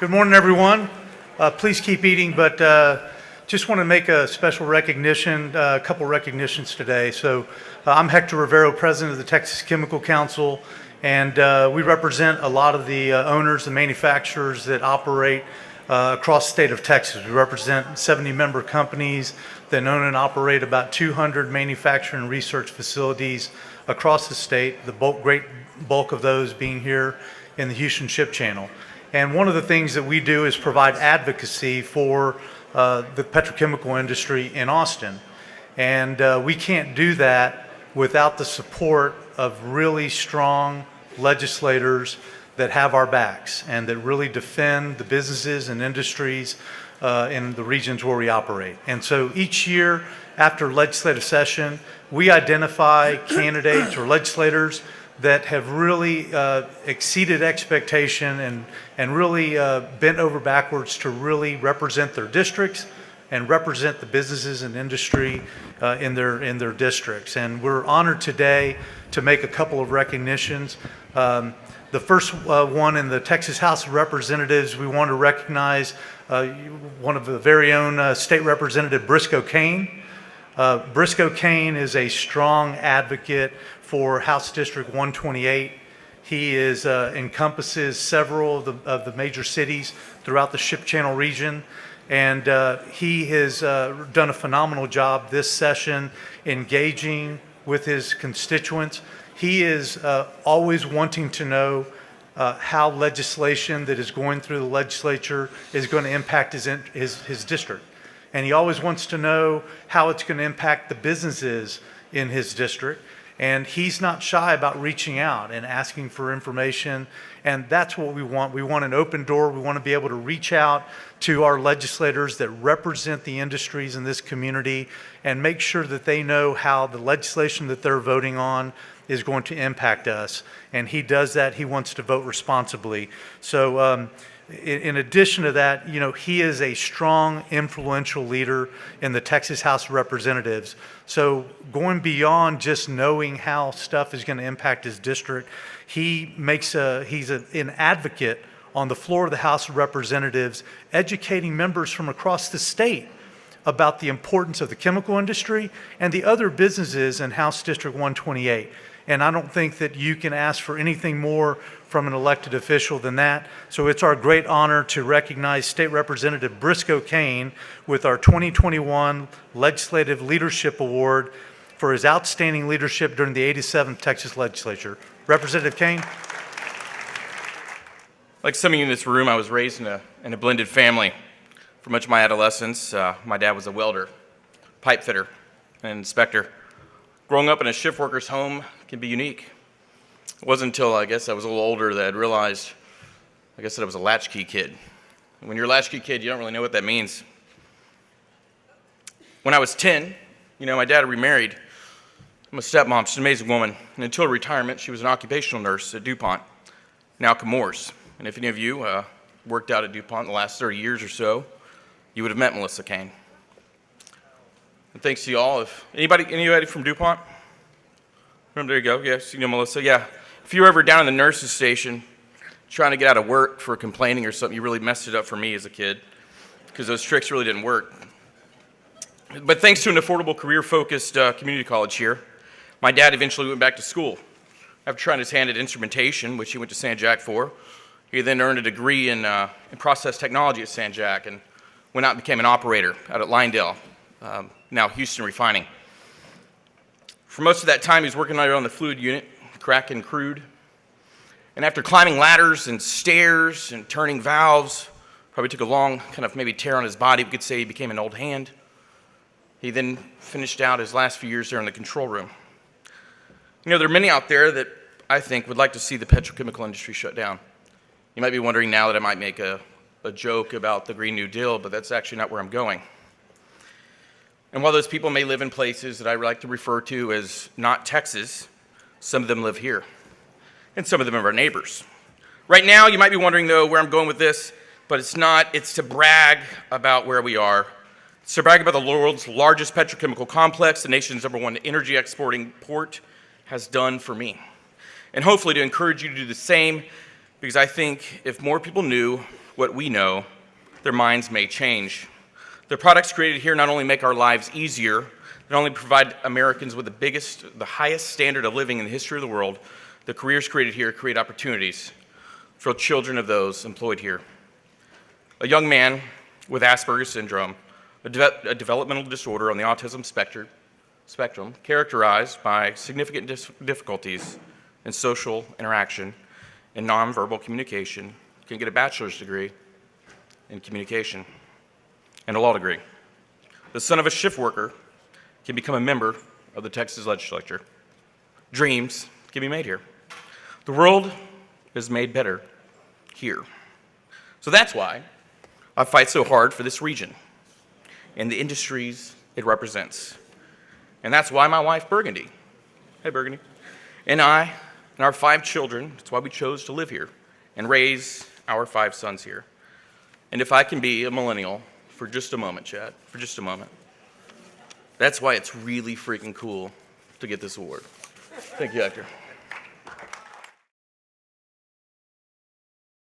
Good morning, everyone. Please keep eating, but just want to make a special recognition, a couple recognitions today. So I'm Hector Rivero, president of the Texas Chemical Council, and we represent a lot of the owners and manufacturers that operate across the state of Texas. We represent 70 member companies that own and operate about 200 manufacturing and research facilities across the state, the great bulk of those being here in the Houston Ship Channel. And one of the things that we do is provide advocacy for the petrochemical industry in Austin. And we can't do that without the support of really strong legislators that have our backs and that really defend the businesses and industries in the regions where we operate. And so each year after legislative session, we identify candidates or legislators that have really exceeded expectation and really bent over backwards to really represent their districts and represent the businesses and industry in their districts. And we're honored today to make a couple of recognitions. The first one in the Texas House of Representatives, we want to recognize one of the very own State Representative Briscoe Cain. Briscoe Cain is a strong advocate for House District 128. He encompasses several of the major cities throughout the Ship Channel region, and he has done a phenomenal job this session engaging with his constituents. He is always wanting to know how legislation that is going through the legislature is going to impact his district. And he always wants to know how it's going to impact the businesses in his district. And he's not shy about reaching out and asking for information. And that's what we want. We want an open door. We want to be able to reach out to our legislators that represent the industries in this community and make sure that they know how the legislation that they're voting on is going to impact us. And he does that. He wants to vote responsibly. So in addition to that, he is a strong, influential leader in the Texas House of Representatives. So going beyond just knowing how stuff is going to impact his district, he's an advocate on the floor of the House of Representatives, educating members from across the state about the importance of the chemical industry and the other businesses in House District 128. And I don't think that you can ask for anything more from an elected official than that. So it's our great honor to recognize State Representative Briscoe Cain with our 2021 Legislative Leadership Award for his outstanding leadership during the 87th Texas Legislature. Representative Cain. Like some of you in this room, I was raised in a blended family. For much of my adolescence, my dad was a welder, pipe fitter, and inspector. Growing up in a shift worker's home can be unique. It wasn't until I was a little older that I realized, that I was a latchkey kid. And when you're a latchkey kid, you don't really know what that means. When I was 10, my dad remarried my stepmom. She's an amazing woman. And until her retirement, she was an occupational nurse at DuPont, now Chemours. And if any of you worked out at DuPont in the last 30 years or so, you would have met Melissa Cain. And thanks to you all. If anybody from DuPont? There you go. Yes, Melissa. Yeah. If you were ever down in the nurse's station trying to get out of work for complaining or something, you really messed it up for me as a kid because those tricks really didn't work. But thanks to an affordable, career-focused community college here, my dad eventually went back to school. After trying his hand at instrumentation, which he went to San Jac for, he then earned a degree in process technology at San Jac and went out and became an operator out at Lyndale, now Houston Refining. For most of that time, he was working out on the fluid unit, cracking crude. And after climbing ladders and stairs and turning valves, probably took a long maybe tear on his body, we could say he became an old hand. He then finished out his last few years there in the control room. There are many out there that I think would like to see the petrochemical industry shut down. You might be wondering now that I might make a joke about the Green New Deal, but that's actually not where I'm going. And while those people may live in places that I like to refer to as not Texas, some of them live here. And some of them are our neighbors. Right now, you might be wondering, though, where I'm going with this, but it's not. It's to brag about where we are. It's to brag about the world's largest petrochemical complex, the nation's #1 energy exporting port, has done for me. And hopefully to encourage you to do the same, because I think if more people knew what we know, their minds may change. The products created here not only make our lives easier, not only provide Americans with the highest standard of living in the history of the world, the careers created here create opportunities for children of those employed here. A young man with Asperger's syndrome, a developmental disorder on the autism spectrum, characterized by significant difficulties in social interaction and nonverbal communication, can get a bachelor's degree in communication and a law degree. The son of a shift worker can become a member of the Texas legislature. Dreams can be made here. The world is made better here. So that's why I fight so hard for this region and the industries it represents. And that's why my wife, Burgundy, hey Burgundy, and I and our 5 children, that's why we chose to live here and raise our 5 sons here. And if I can be a millennial for just a moment, Chad, for just a moment, that's why it's really freaking cool to get this award. Thank you, Hector.